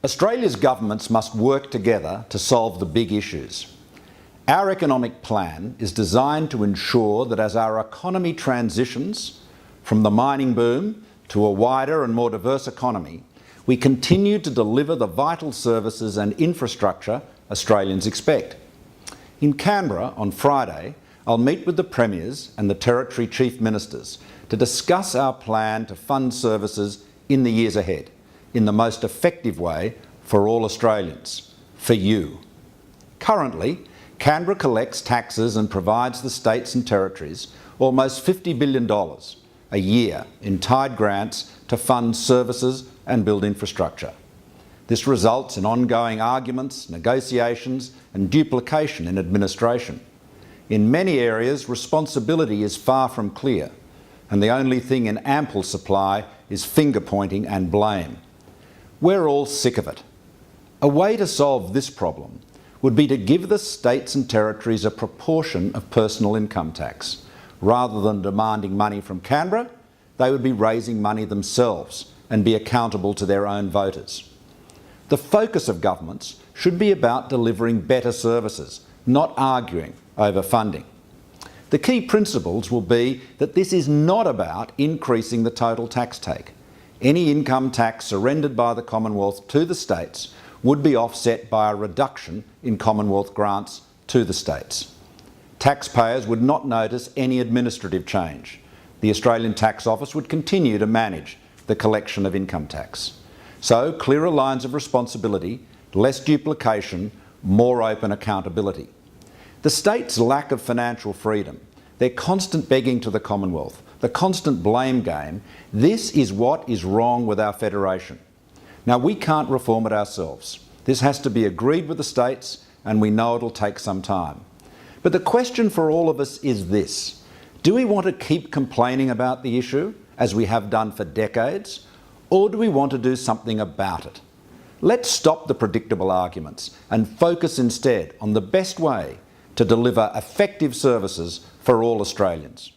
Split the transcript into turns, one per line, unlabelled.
Australia's governments must work together to solve the big issues. Our economic plan is designed to ensure that as our economy transitions from the mining boom to a wider and more diverse economy, we continue to deliver the vital services and infrastructure Australians expect. In Canberra on Friday, I'll meet with the Premiers and the Territory Chief Ministers to discuss our plan to fund services in the years ahead in the most effective way for all Australians, for you. Currently, Canberra collects taxes and provides the states and territories almost $50 billion a year in tied grants to fund services and build infrastructure. This results in ongoing arguments, negotiations and duplication in administration. In many areas, responsibility is far from clear, and the only thing in ample supply is finger-pointing and blame. We're all sick of it. A way to solve this problem would be to give the states and territories a proportion of personal income tax. Rather than demanding money from Canberra, they would be raising money themselves and be accountable to their own voters. The focus of governments should be about delivering better services, not arguing over funding. The key principles will be that this is not about increasing the total tax take. Any income tax surrendered by the Commonwealth to the states would be offset by a reduction in Commonwealth grants to the states. Taxpayers would not notice any administrative change. The Australian Tax Office would continue to manage the collection of income tax. So, clearer lines of responsibility, less duplication, more open accountability. The states' lack of financial freedom, their constant begging to the Commonwealth, the constant blame game, this is what is wrong with our federation. Now, we can't reform it ourselves. This has to be agreed with the states, and we know it'll take some time. But the question for all of us is this: do we want to keep complaining about the issue, as we have done for decades, or do we want to do something about it? Let's stop the predictable arguments and focus instead on the best way to deliver effective services for all Australians.